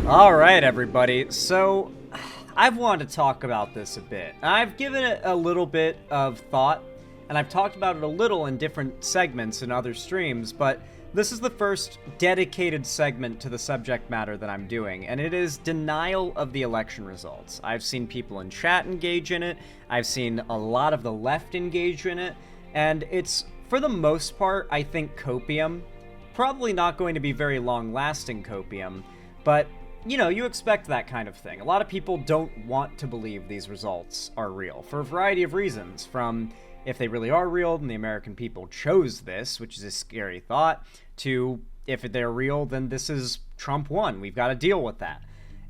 Alright, everybody. So, I've wanted to talk about this a bit. I've given it a little bit of thought, and I've talked about it a little in different segments in other streams, but this is the first dedicated segment to the subject matter that I'm doing, and it is denial of the election results. I've seen people in chat engage in it, I've seen a lot of the left engage in it, and it's, for the most part, I think copium. Probably not going to be very long-lasting copium, but you know, you expect that kind of thing. A lot of people don't want to believe these results are real, for a variety of reasons, from if they really are real, then the American people chose this, which is a scary thought, to if they're real, then this is Trump won. We've got to deal with that.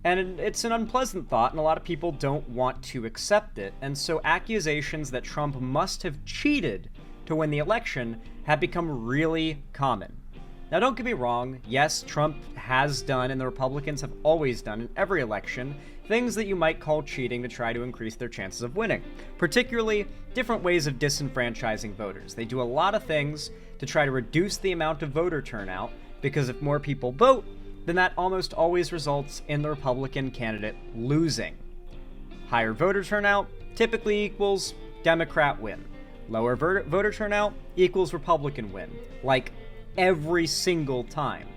And it's an unpleasant thought, and a lot of people don't want to accept it, and so accusations that Trump must have cheated to win the election have become really common. Now, don't get me wrong, yes, Trump has done, and the Republicans have always done in every election, things that you might call cheating to try to increase their chances of winning. Particularly, different ways of disenfranchising voters. They do a lot of things to try to reduce the amount of voter turnout, because if more people vote, then that almost always results in the Republican candidate losing. Higher voter turnout typically equals Democrat win. Lower voter turnout equals Republican win. Like, every single time.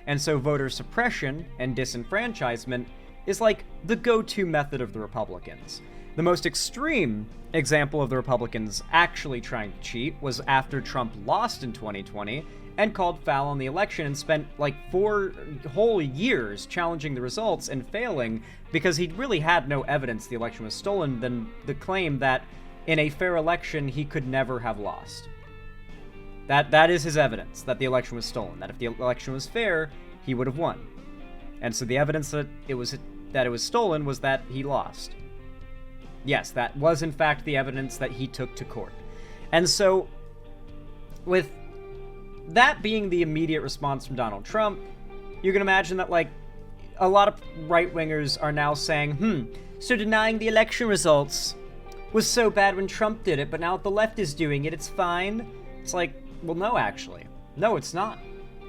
And so voter suppression and disenfranchisement is like the go-to method of the Republicans. The most extreme example of the Republicans actually trying to cheat was after Trump lost in 2020 and called foul on the election and spent like 4 whole years challenging the results and failing because he really had no evidence the election was stolen than the claim that in a fair election he could never have lost. That is his evidence, that the election was stolen, that if the election was fair, he would have won. And so the evidence that it was stolen was that he lost. Yes, that was in fact the evidence that he took to court. And so, with that being the immediate response from Donald Trump, you can imagine that, like, a lot of right-wingers are now saying, so denying the election results was so bad when Trump did it, but now that the left is doing it, it's fine. It's like, well, no, actually. No, it's not.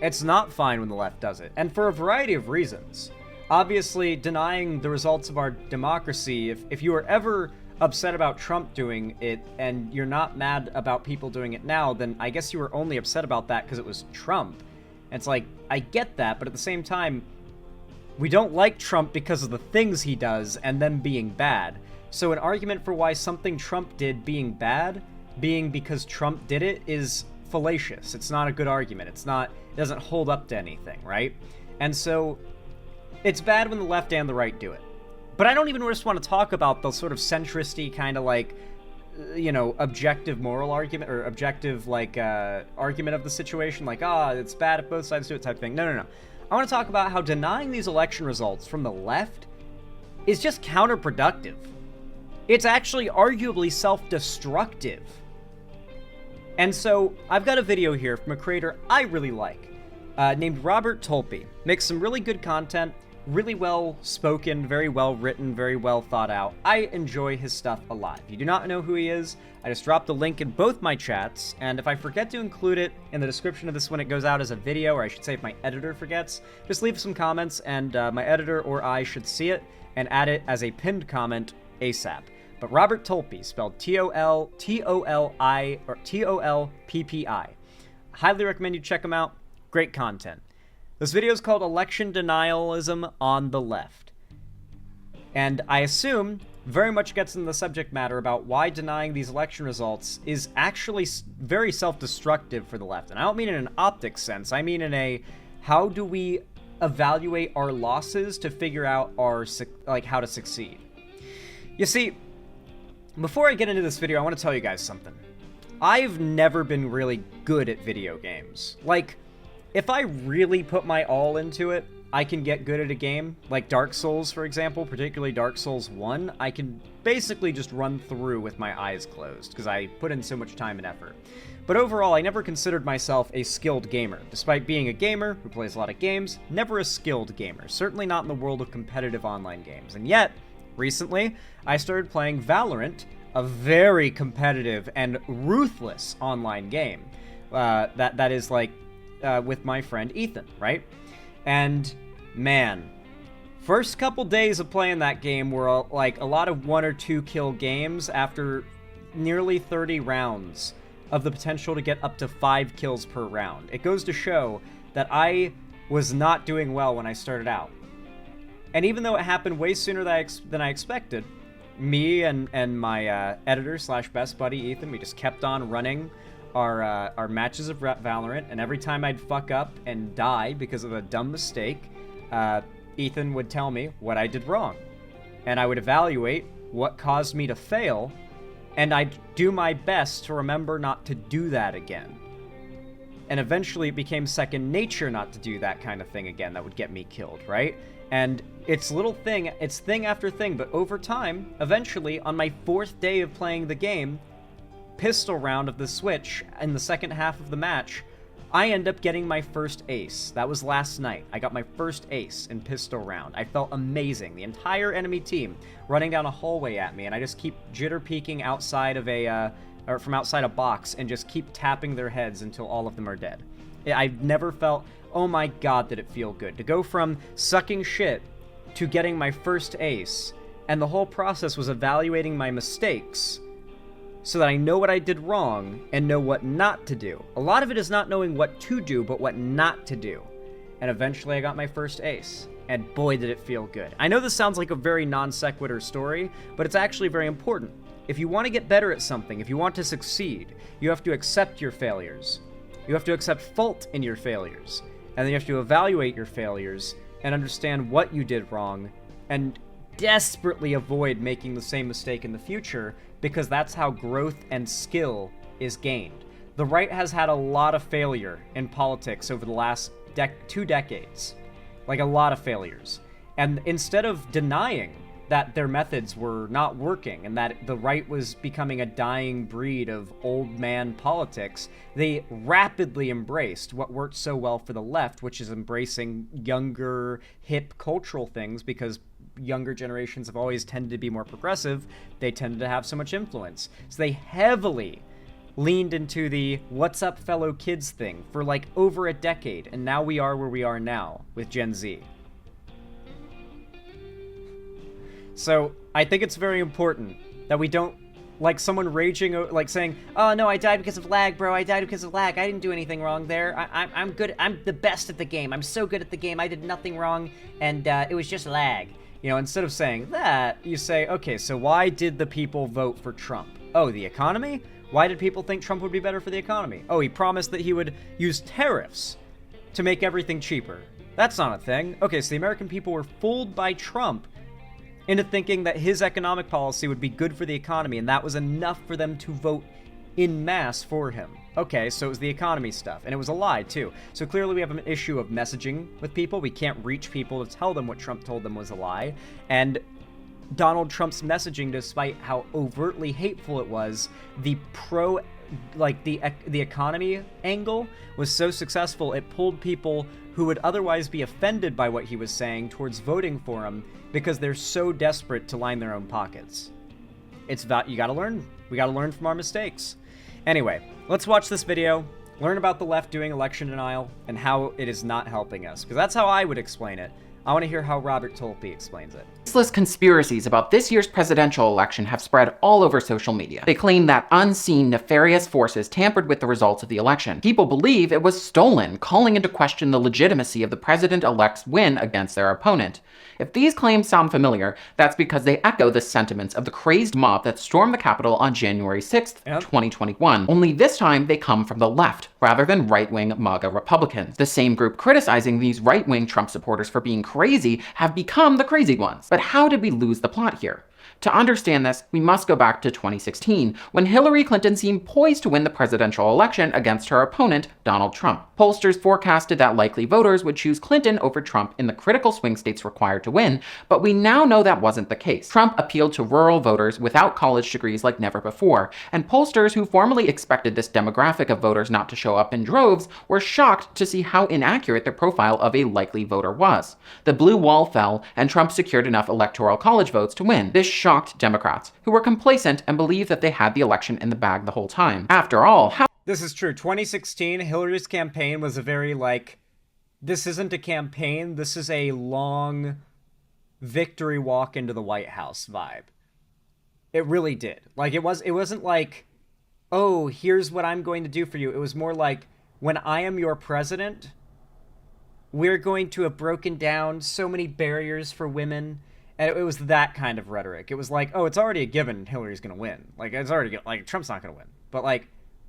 It's not fine when the left does it, and for a variety of reasons. Obviously, denying the results of our democracy, if you are ever upset about Trump doing it, and you're not mad about people doing it now, then I guess you were only upset about that because it was Trump. And it's like, I get that, but at the same time, we don't like Trump because of the things he does and them being bad. So an argument for why something Trump did being bad, being because Trump did it, is fallacious. It's not a good argument. It doesn't hold up to anything, right? And so it's bad when the left and the right do it. But I don't even just want to talk about the sort of centristy kind of like, you know, objective moral argument or objective like argument of the situation, like, it's bad if both sides do it type thing. No. I want to talk about how denying these election results from the left is just counterproductive. It's actually arguably self-destructive. And so, I've got a video here from a creator I really like, named Robert Tolpe. Makes some really good content, really well spoken, very well written, very well thought out. I enjoy his stuff a lot. If you do not know who he is, I just dropped a link in both my chats, and if I forget to include it in the description of this when it goes out as a video, or I should say if my editor forgets, just leave some comments, and my editor or I should see it and add it as a pinned comment ASAP. But Robert Tolpe, spelled T-O-L-T-O-L-I, or T-O-L-P-P-I. Highly recommend you check him out. Great content. This video is called Election Denialism on the Left. And I assume very much gets into the subject matter about why denying these election results is actually very self-destructive for the left. And I don't mean in an optics sense. I mean in a, how do we evaluate our losses to figure out how to succeed? You see, before I get into this video, I want to tell you guys something. I've never been really good at video games. Like, if I really put my all into it, I can get good at a game. Like Dark Souls, for example, particularly Dark Souls 1, I can basically just run through with my eyes closed, because I put in so much time and effort. But overall, I never considered myself a skilled gamer. Despite being a gamer who plays a lot of games, never a skilled gamer. Certainly not in the world of competitive online games. And yet, recently, I started playing Valorant, a very competitive and ruthless online game. That is like with my friend Ethan, right? And man, First couple days of playing that game were like a lot of 1 or 2 kill games after nearly 30 rounds of the potential to get up to 5 kills per round. It goes to show that I was not doing well when I started out. And even though it happened way sooner than I expected, me and my editor / best buddy Ethan, we just kept on running our matches of Valorant, and every time I'd fuck up and die because of a dumb mistake, Ethan would tell me what I did wrong. And I would evaluate what caused me to fail, and I'd do my best to remember not to do that again. And eventually it became second nature not to do that kind of thing again that would get me killed, right? And it's thing after thing, but over time, eventually, on my 4th day of playing the game, pistol round of the Switch, in the second half of the match, I end up getting my first ace. That was last night. I got my first ace in pistol round. I felt amazing. The entire enemy team running down a hallway at me, and I just keep jitter peeking outside of or from outside a box and just keep tapping their heads until all of them are dead. I've never felt, oh my god, did it feel good. To go from sucking shit to getting my first ace, and the whole process was evaluating my mistakes so that I know what I did wrong and know what not to do. A lot of it is not knowing what to do, but what not to do. And eventually I got my first ace, and boy did it feel good. I know this sounds like a very non sequitur story, but it's actually very important. If you want to get better at something, if you want to succeed, you have to accept your failures. You have to accept fault in your failures. And then you have to evaluate your failures and understand what you did wrong and desperately avoid making the same mistake in the future, because that's how growth and skill is gained. The right has had a lot of failure in politics over the last 2 decades. Like, a lot of failures. And instead of denying that their methods were not working and that the right was becoming a dying breed of old man politics, they rapidly embraced what worked so well for the left, which is embracing younger, hip cultural things, because younger generations have always tended to be more progressive. They tended to have so much influence. So they heavily leaned into the what's up fellow kids thing for like over a decade, and now we are where we are now with Gen Z. So I think it's very important that we don't, like, someone raging, like saying, oh no, I died because of lag, bro, I died because of lag, I didn't do anything wrong there, I'm good, I'm the best at the game, I'm so good at the game, I did nothing wrong, and it was just lag. You know, instead of saying that, you say, okay, so why did the people vote for Trump? Oh, the economy? Why did people think Trump would be better for the economy? Oh, he promised that he would use tariffs to make everything cheaper. That's not a thing. Okay, so the American people were fooled by Trump into thinking that his economic policy would be good for the economy, and that was enough for them to vote in mass for him. Okay, so it was the economy stuff, and it was a lie, too. So clearly we have an issue of messaging with people. We can't reach people to tell them what Trump told them was a lie, and Donald Trump's messaging, despite how overtly hateful it was, the economy angle was so successful, it pulled people who would otherwise be offended by what he was saying towards voting for him, because they're so desperate to line their own pockets. You gotta learn. We gotta learn from our mistakes. Anyway, let's watch this video, learn about the left doing election denial, and how it is not helping us, because that's how I would explain it. I want to hear how Robert Tolpe explains it. Baseless conspiracies about this year's presidential election have spread all over social media. They claim that unseen, nefarious forces tampered with the results of the election. People believe it was stolen, calling into question the legitimacy of the president-elect's win against their opponent. If these claims sound familiar, that's because they echo the sentiments of the crazed mob that stormed the Capitol on January 6th, 2021. Only this time they come from the left, rather than right-wing MAGA Republicans. The same group criticizing these right-wing Trump supporters for being crazy have become the crazy ones. But how did we lose the plot here? To understand this, we must go back to 2016, when Hillary Clinton seemed poised to win the presidential election against her opponent, Donald Trump. Pollsters forecasted that likely voters would choose Clinton over Trump in the critical swing states required to win, but we now know that wasn't the case. Trump appealed to rural voters without college degrees like never before, and pollsters who formerly expected this demographic of voters not to show up in droves were shocked to see how inaccurate their profile of a likely voter was. The blue wall fell, and Trump secured enough electoral college votes to win. This shocked Democrats, who were complacent and believed that they had the election in the bag the whole time. After all, This is true. 2016, Hillary's campaign was a very, this isn't a campaign, this is a long victory walk into the White House vibe. It really did. Like, it wasn't like, oh, here's what I'm going to do for you. It was more like, when I am your president, we're going to have broken down so many barriers for women. And it was that kind of rhetoric. It was like, oh, it's already a given Hillary's going to win. Like, it's already, like, Trump's not going to win. But, like,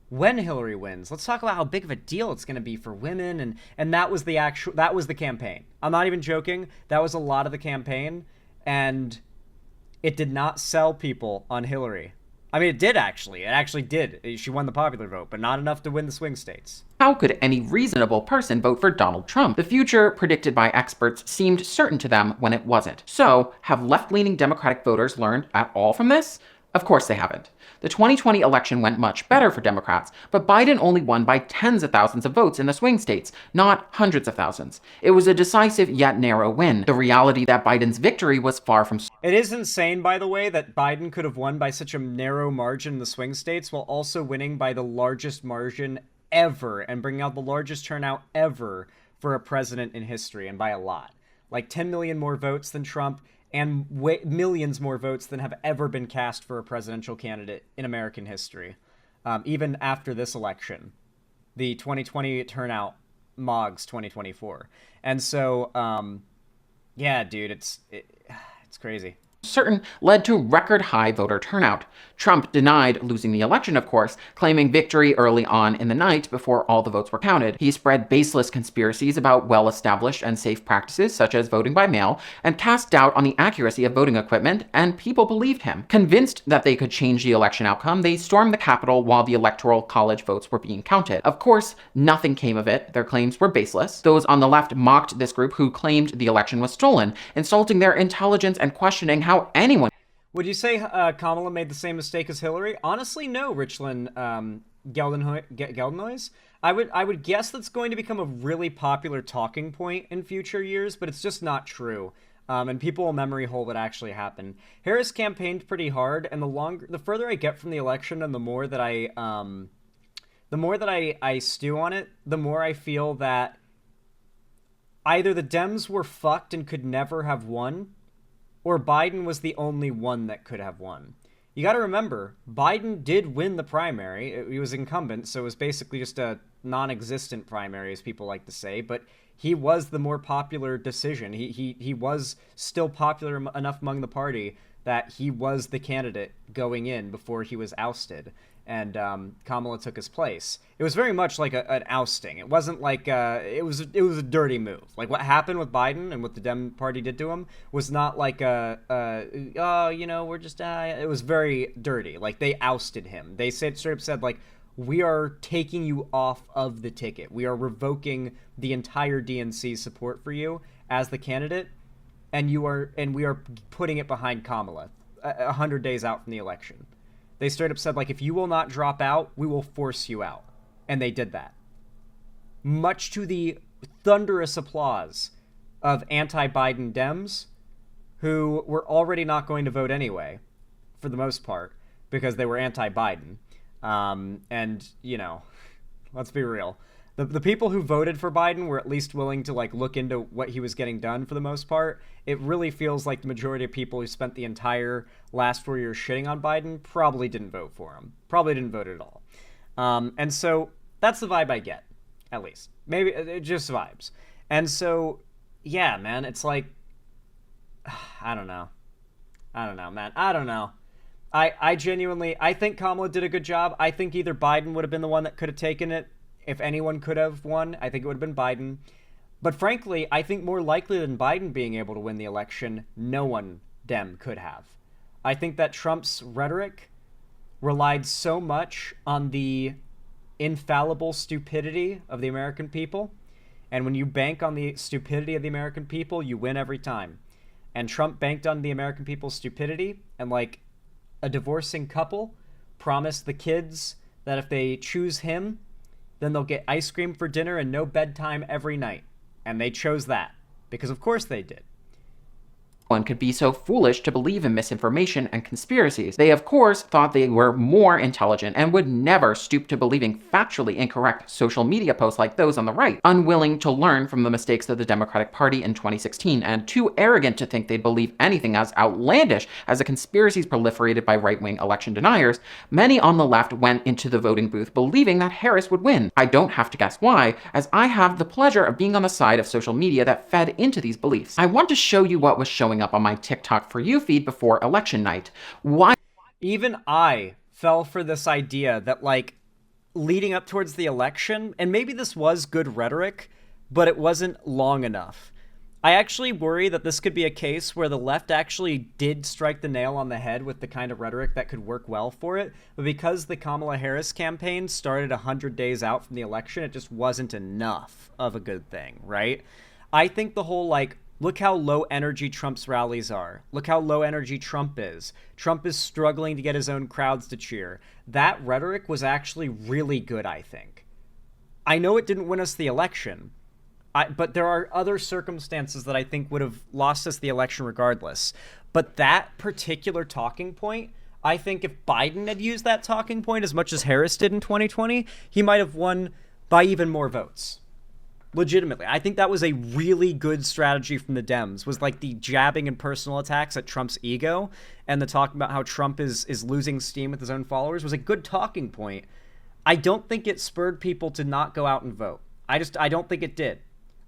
when Hillary wins, let's talk about how big of a deal it's going to be for women. And that was that was the campaign. I'm not even joking. That was a lot of the campaign. And it did not sell people on Hillary. I mean, it did actually. It actually did. She won the popular vote, but not enough to win the swing states. How could any reasonable person vote for Donald Trump? The future, predicted by experts, seemed certain to them when it wasn't. So, have left-leaning Democratic voters learned at all from this? Of course they haven't. The 2020 election went much better for Democrats, but Biden only won by tens of thousands of votes in the swing states, not hundreds of thousands. It was a decisive yet narrow win. The reality that Biden's victory was far from... It is insane, by the way, that Biden could have won by such a narrow margin in the swing states while also winning by the largest margin ever and bringing out the largest turnout ever for a president in history, and by a lot. Like 10 million more votes than Trump, and millions more votes than have ever been cast for a presidential candidate in American history. Even after this election, the 2020 turnout mogs 2024. And so, yeah, dude, it's crazy. Certain led to record high voter turnout. Trump denied losing the election, of course, claiming victory early on in the night before all the votes were counted. He spread baseless conspiracies about well-established and safe practices such as voting by mail and cast doubt on the accuracy of voting equipment, and people believed him. Convinced that they could change the election outcome, they stormed the Capitol while the Electoral College votes were being counted. Of course, nothing came of it. Their claims were baseless. Those on the left mocked this group who claimed the election was stolen, insulting their intelligence and questioning how anyone... Would you say Kamala made the same mistake as Hillary? Honestly, no, Richland Geldenhuys. I would guess that's going to become a really popular talking point in future years, but it's just not true. And people will memory hole what actually happened. Harris campaigned pretty hard, and the further I get from the election, and the more that I stew on it, the more I feel that either the Dems were fucked and could never have won, or Biden was the only one that could have won. You got to remember, Biden did win the primary. He was incumbent, so it was basically just a non-existent primary, as people like to say, but he was the more popular decision. He was still popular enough among the party that he was the candidate going in before he was ousted, and Kamala took his place. It was very much like an ousting. It wasn't like it was a dirty move. Like what happened with Biden and what the Dem Party did to him was not like oh, you know, we're just it was very dirty. Like they ousted him. They straight up said like, we are taking you off of the ticket. We are revoking the entire DNC support for you as the candidate, and we are putting it behind Kamala 100 days out from the election. They straight up said, like, if you will not drop out, we will force you out. And they did that. Much to the thunderous applause of anti-Biden Dems, who were already not going to vote anyway, for the most part, because they were anti-Biden. And, you know, let's be real. The people who voted for Biden were at least willing to, like, look into what he was getting done for the most part. It really feels like the majority of people who spent the entire last 4 years shitting on Biden probably didn't vote for him. Probably didn't vote at all. And so that's the vibe I get, at least. Maybe just vibes. And so, yeah, man, it's like, I don't know, man. I don't know. I genuinely, I think Kamala did a good job. I think either Biden would have been the one that could have taken it. If anyone could have won, I think it would have been Biden. But frankly, I think more likely than Biden being able to win the election, no one Dem could have. I think that Trump's rhetoric relied so much on the infallible stupidity of the American people. And when you bank on the stupidity of the American people, you win every time. And Trump banked on the American people's stupidity, and like a divorcing couple promised the kids that if they choose him, then they'll get ice cream for dinner and no bedtime every night. And they chose that, because of course they did. one could be so foolish to believe in misinformation and conspiracies. They, of course, thought they were more intelligent and would never stoop to believing factually incorrect social media posts like those on the right, unwilling to learn from the mistakes of the Democratic Party in 2016, and too arrogant to think they'd believe anything as outlandish as the conspiracies proliferated by right-wing election deniers. Many on the left went into the voting booth believing that Harris would win. I don't have to guess why, as I have the pleasure of being on the side of social media that fed into these beliefs. I want to show you what was showing up on my TikTok For You feed before election night. Why? Even I fell for this idea that, like, leading up towards the election, and maybe this was good rhetoric, but it wasn't long enough. I actually worry that this could be a case where the left actually did strike the nail on the head with the kind of rhetoric that could work well for it, but because the Kamala Harris campaign started 100 days out from the election, it just wasn't enough of a good thing, right? I think the whole, like, look how low energy Trump's rallies are. Look how low energy Trump is. Trump is struggling to get his own crowds to cheer. That rhetoric was actually really good, I think. I know it didn't win us the election, but there are other circumstances that I think would have lost us the election regardless. But that particular talking point, I think if Biden had used that talking point as much as Harris did in 2020, he might have won by even more votes. Legitimately. I think that was a really good strategy from the Dems, was like the jabbing and personal attacks at Trump's ego, and the talking about how Trump is losing steam with his own followers was a good talking point. I don't think it spurred people to not go out and vote. I don't think it did.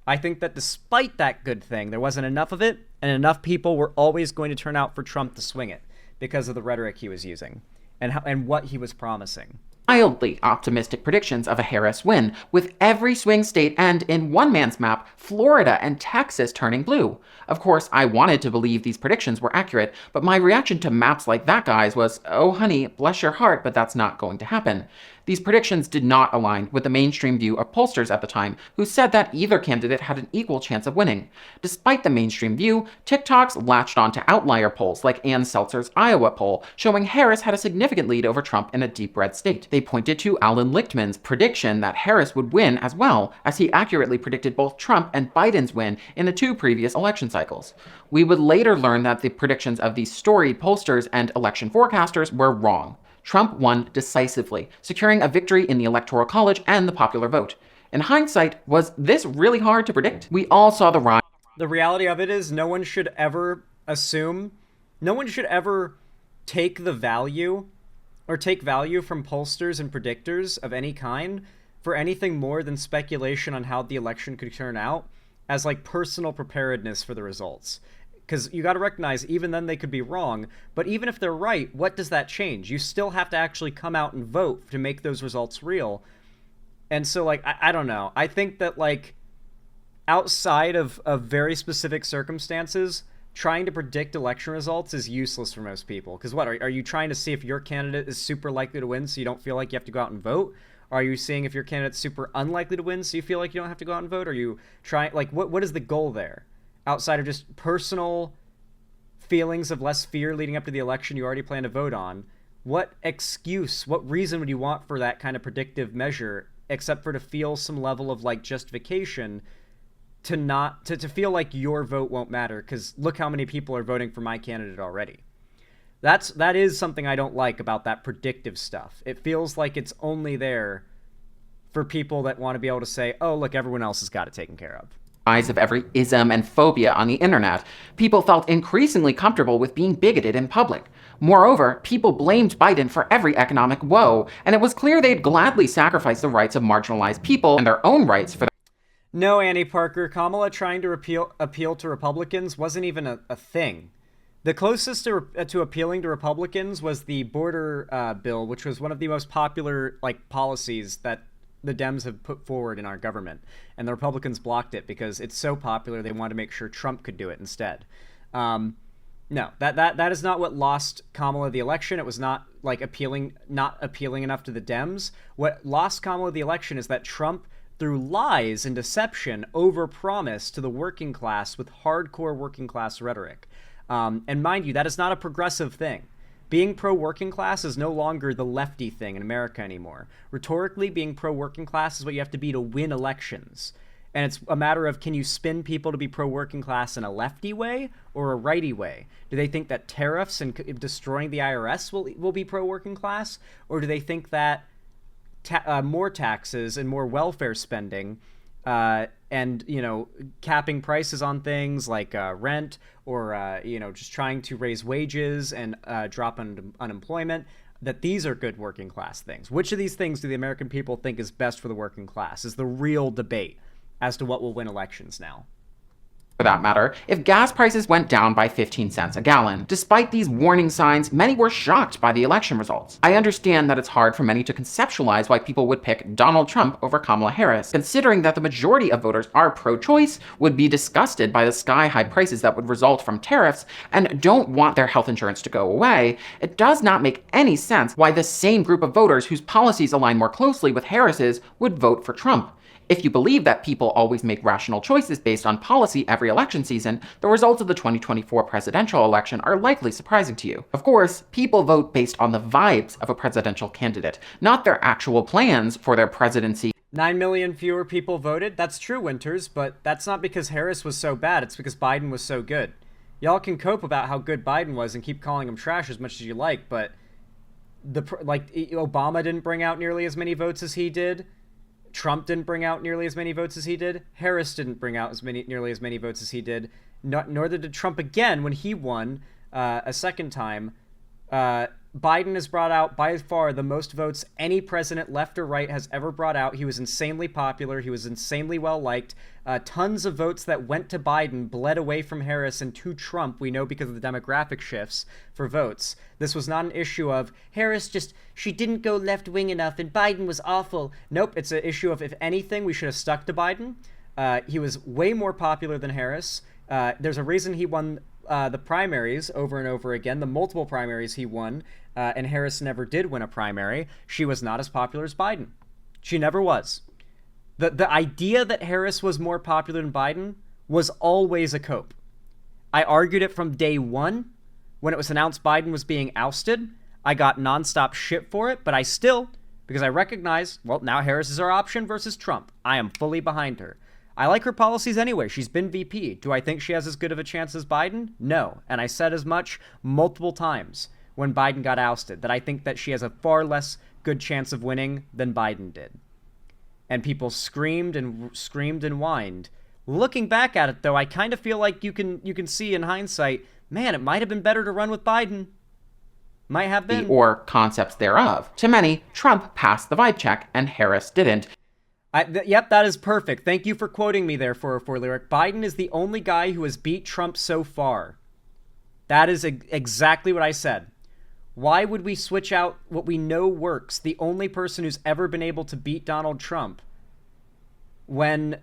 I think that despite that good thing, there wasn't enough of it, and enough people were always going to turn out for Trump to swing it because of the rhetoric he was using and what he was promising. Wildly optimistic predictions of a Harris win, with every swing state and, in one man's map, Florida and Texas turning blue. Of course, I wanted to believe these predictions were accurate, but my reaction to maps like that guy's was, oh honey, bless your heart, but that's not going to happen. These predictions did not align with the mainstream view of pollsters at the time, who said that either candidate had an equal chance of winning. Despite the mainstream view, TikToks latched on to outlier polls like Ann Seltzer's Iowa poll, showing Harris had a significant lead over Trump in a deep red state. They pointed to Alan Lichtman's prediction that Harris would win as well, as he accurately predicted both Trump and Biden's win in the two previous election cycles. We would later learn that the predictions of these storied pollsters and election forecasters were wrong. Trump won decisively, securing a victory in the Electoral College and the popular vote. In hindsight, was this really hard to predict? We all saw the rise. The reality of it is no one should ever take the value or take value from pollsters and predictors of any kind for anything more than speculation on how the election could turn out as like personal preparedness for the results. Because you got to recognize, even then they could be wrong, but even if they're right, what does that change? You still have to actually come out and vote to make those results real. And so, like, I don't know. I think that, like, outside of very specific circumstances, trying to predict election results is useless for most people. Because what, are you trying to see if your candidate is super likely to win so you don't feel like you have to go out and vote? Or are you seeing if your candidate's super unlikely to win so you feel like you don't have to go out and vote? Are you trying, like, what is the goal there? Outside of just personal feelings of less fear leading up to the election you already plan to vote on, what excuse, what reason would you want for that kind of predictive measure, except for to feel some level of, like, justification to feel like your vote won't matter, because look how many people are voting for my candidate already. That is something I don't like about that predictive stuff. It feels like it's only there for people that want to be able to say, oh, look, everyone else has got it taken care of. Rise of every ism and phobia on the internet, people felt increasingly comfortable with being bigoted in public. Moreover, people blamed Biden for every economic woe, and it was clear they'd gladly sacrifice the rights of marginalized people and their own rights for No, Annie Parker, Kamala trying to appeal to Republicans wasn't even a thing. The closest to appealing to Republicans was the border bill, which was one of the most popular, like, policies that the Dems have put forward in our government, and the Republicans blocked it because it's so popular they wanted to make sure Trump could do it instead. No, that is not what lost Kamala the election. It was not like not appealing enough to the Dems. What lost Kamala the election is that Trump, through lies and deception, overpromised to the working class with hardcore working class rhetoric. And mind you, that is not a progressive thing. Being pro-working class is no longer the lefty thing in America anymore. Rhetorically, being pro-working class is what you have to be to win elections. And it's a matter of, can you spin people to be pro-working class in a lefty way or a righty way? Do they think that tariffs and destroying the IRS will be pro-working class? Or do they think that more taxes and more welfare spending and, capping prices on things like rent or, just trying to raise wages and drop unemployment, that these are good working class things? Which of these things do the American people think is best for the working class is the real debate as to what will win elections now. For that matter, if gas prices went down by 15 cents a gallon. Despite these warning signs, many were shocked by the election results. I understand that it's hard for many to conceptualize why people would pick Donald Trump over Kamala Harris, considering that the majority of voters are pro-choice, would be disgusted by the sky-high prices that would result from tariffs, and don't want their health insurance to go away. It does not make any sense why the same group of voters whose policies align more closely with Harris's would vote for Trump. If you believe that people always make rational choices based on policy every election season, the results of the 2024 presidential election are likely surprising to you. Of course, people vote based on the vibes of a presidential candidate, not their actual plans for their presidency. 9 million fewer people voted? That's true, Winters, but that's not because Harris was so bad, it's because Biden was so good. Y'all can cope about how good Biden was and keep calling him trash as much as you like, but Obama didn't bring out nearly as many votes as he did. Trump didn't bring out nearly as many votes as he did. Harris didn't bring out nearly as many votes as he did. Nor did Trump again when he won a second time. Biden has brought out by far the most votes any president, left or right, has ever brought out. He was insanely popular. He was insanely well liked. Tons of votes that went to Biden bled away from Harris and to Trump, we know because of the demographic shifts for votes. This was not an issue of Harris she didn't go left-wing enough and Biden was awful. Nope, it's an issue of, if anything, we should have stuck to Biden. He was way more popular than Harris. There's a reason he won the primaries over and over again, the multiple primaries he won, and Harris never did win a primary. She was not as popular as Biden. She never was. The idea that Harris was more popular than Biden was always a cope. I argued it from day one. When it was announced Biden was being ousted, I got nonstop shit for it, but I still, because I recognize, well, now Harris is our option versus Trump. I am fully behind her. I like her policies anyway. She's been VP. Do I think she has as good of a chance as Biden? No. And I said as much multiple times when Biden got ousted, that I think that she has a far less good chance of winning than Biden did. And people screamed and whined. Looking back at it, though, I kind of feel like you can see in hindsight, man, it might have been better to run with Biden. Might have been. Or concepts thereof. To many, Trump passed the vibe check and Harris didn't. Yep, that is perfect. Thank you for quoting me there for Lyric. Biden is the only guy who has beat Trump so far. That is exactly what I said. Why would we switch out what we know works, the only person who's ever been able to beat Donald Trump, when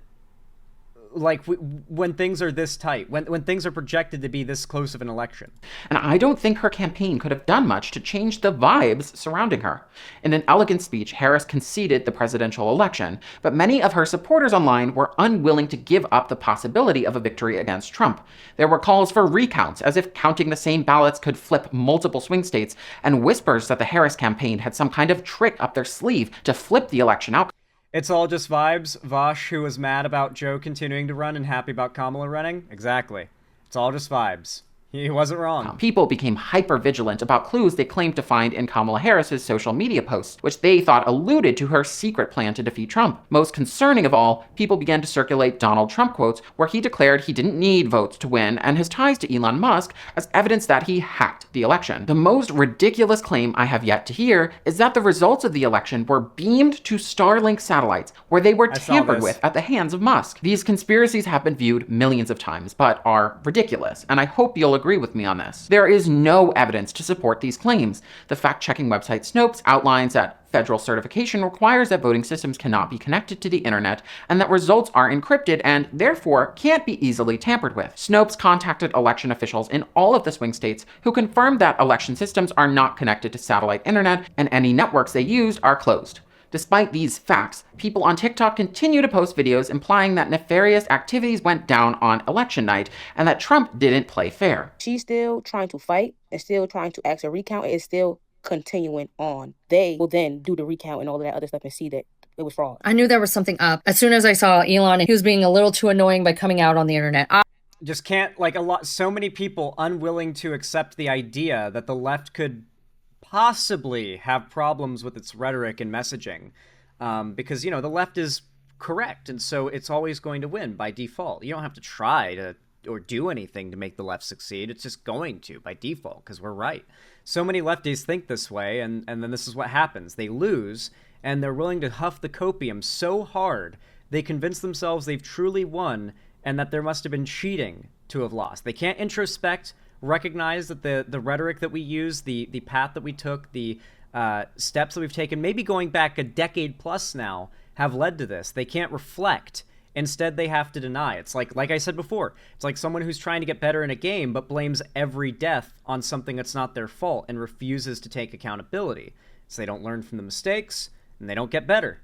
things are this tight, when things are projected to be this close of an election? And I don't think her campaign could have done much to change the vibes surrounding her. In an elegant speech, Harris conceded the presidential election, but many of her supporters online were unwilling to give up the possibility of a victory against Trump. There were calls for recounts, as if counting the same ballots could flip multiple swing states, and whispers that the Harris campaign had some kind of trick up their sleeve to flip the election outcome. It's all just vibes. Vosh, who was mad about Joe continuing to run and happy about Kamala running? Exactly. It's all just vibes. He wasn't wrong. People became hyper-vigilant about clues they claimed to find in Kamala Harris's social media posts, which they thought alluded to her secret plan to defeat Trump. Most concerning of all, people began to circulate Donald Trump quotes where he declared he didn't need votes to win and his ties to Elon Musk as evidence that he hacked the election. The most ridiculous claim I have yet to hear is that the results of the election were beamed to Starlink satellites, where they were tampered with at the hands of Musk. These conspiracies have been viewed millions of times, but are ridiculous, and I hope you'll agree with me on this. There is no evidence to support these claims. The fact-checking website Snopes outlines that federal certification requires that voting systems cannot be connected to the internet and that results are encrypted and therefore can't be easily tampered with. Snopes contacted election officials in all of the swing states who confirmed that election systems are not connected to satellite internet and any networks they used are closed. Despite these facts, people on TikTok continue to post videos implying that nefarious activities went down on election night and that Trump didn't play fair. She's still trying to fight and still trying to ask a recount. It's still continuing on. They will then do the recount and all of that other stuff and see that it was fraud. I knew there was something up as soon as I saw Elon. He was being a little too annoying by coming out on the internet. Just can't, like, so many people unwilling to accept the idea that the left could possibly have problems with its rhetoric and messaging, because, you know, the left is correct, and so it's always going to win by default. You don't have to try to or do anything to make the left succeed. It's just going to by default because we're right. So many lefties think this way, and then this is what happens. They lose, and they're willing to huff the copium so hard they convince themselves they've truly won and that there must have been cheating to have lost. They can't introspect, recognize that the rhetoric that we use, the path that we took, the steps that we've taken, maybe going back a decade plus now, have led to this. They can't reflect. Instead, they have to deny. It's like I said before, it's like someone who's trying to get better in a game but blames every death on something that's not their fault and refuses to take accountability. So they don't learn from the mistakes and they don't get better.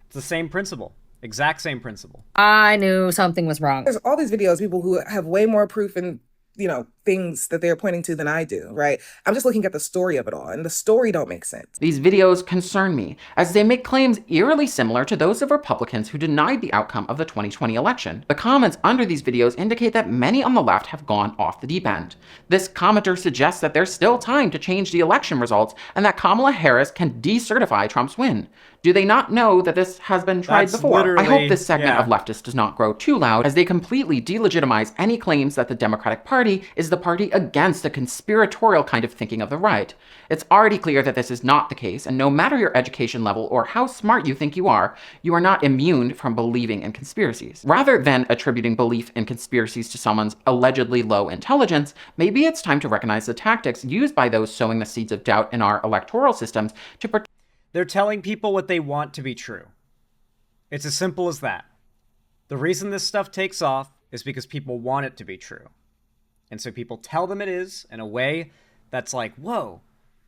It's the same principle. Exact same principle. I knew something was wrong. There's all these videos, people who have way more proof and, you know, things that they're pointing to than I do, right? I'm just looking at the story of it all, and the story don't make sense. These videos concern me, as they make claims eerily similar to those of Republicans who denied the outcome of the 2020 election. The comments under these videos indicate that many on the left have gone off the deep end. This commenter suggests that there's still time to change the election results and that Kamala Harris can decertify Trump's win. Do they not know that this has been tried before? I hope this segment of Leftist does not grow too loud, as they completely delegitimize any claims that the Democratic Party is the party against the conspiratorial kind of thinking of the right. It's already clear that this is not the case, and no matter your education level or how smart you think you are not immune from believing in conspiracies. Rather than attributing belief in conspiracies to someone's allegedly low intelligence, maybe it's time to recognize the tactics used by those sowing the seeds of doubt in our electoral systems to protect. They're telling people what they want to be true. It's as simple as that. The reason this stuff takes off is because people want it to be true. And so people tell them it is in a way that's like, whoa,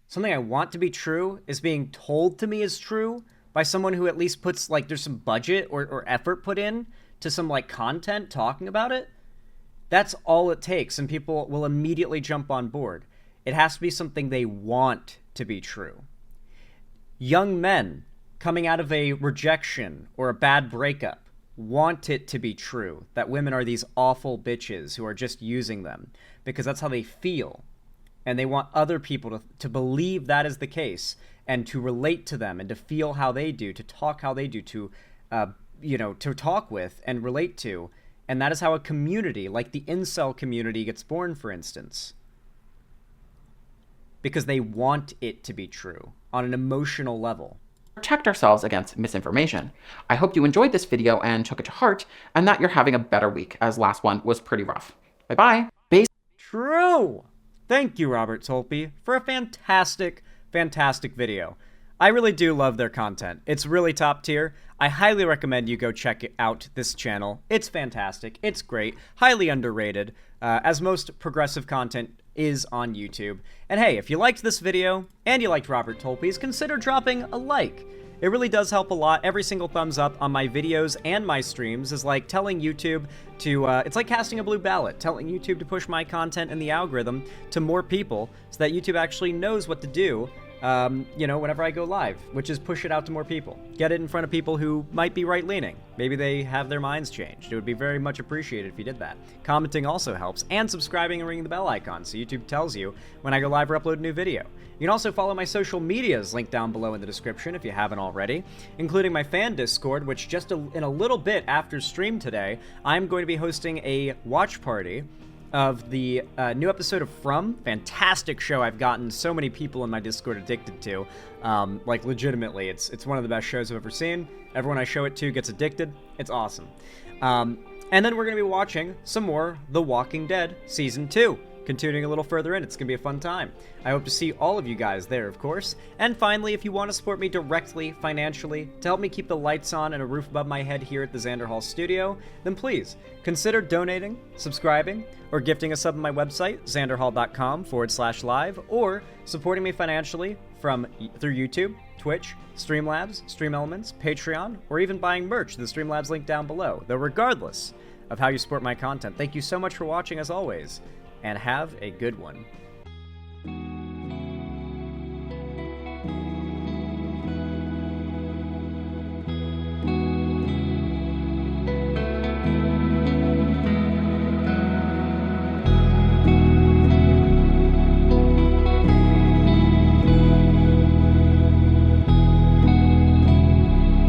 something I want to be true is being told to me is true by someone who at least puts, like, there's some budget or effort put in to some, like, content talking about it. That's all it takes, and people will immediately jump on board. It has to be something they want to be true. Young men coming out of a rejection or a bad breakup want it to be true that women are these awful bitches who are just using them because that's how they feel. And they want other people to believe that is the case and to relate to them and to feel how they do, to talk how they do, to talk with and relate to. And that is how a community, like the incel community, gets born, for instance. Because they want it to be true on an emotional level. Protect ourselves against misinformation. I hope you enjoyed this video and took it to heart, and that you're having a better week, as last one was pretty rough. Bye-bye. True! Thank you, Robert Tolpe, for a fantastic, fantastic video. I really do love their content. It's really top tier. I highly recommend you go check out this channel. It's fantastic. It's great. Highly underrated, as most progressive content is on YouTube. And hey, if you liked this video and you liked Robert Tolpe's, consider dropping a like. It really does help a lot. Every single thumbs up on my videos and my streams is like telling YouTube to, it's like casting a blue ballot, telling YouTube to push my content in the algorithm to more people so that YouTube actually knows what to do, whenever I go live, which is push it out to more people. Get it in front of people who might be right-leaning. Maybe they have their minds changed. It would be very much appreciated if you did that. Commenting also helps, and subscribing and ringing the bell icon so YouTube tells you when I go live or upload a new video. You can also follow my social medias linked down below in the description if you haven't already, including my fan Discord, which just in a little bit after stream today, I'm going to be hosting a watch party of the new episode of From. Fantastic show I've gotten so many people in my Discord addicted to. Like, legitimately, it's one of the best shows I've ever seen. Everyone I show it to gets addicted. It's awesome. And then we're going to be watching some more The Walking Dead Season 2. Continuing a little further in, it's going to be a fun time. I hope to see all of you guys there, of course. And finally, if you want to support me directly, financially, to help me keep the lights on and a roof above my head here at the Xander Hall studio, then please consider donating, subscribing, or gifting a sub on my website, xanderhall.com/live, or supporting me financially through YouTube, Twitch, Streamlabs, StreamElements, Patreon, or even buying merch, the Streamlabs link down below. Though regardless of how you support my content, thank you so much for watching as always, and have a good one.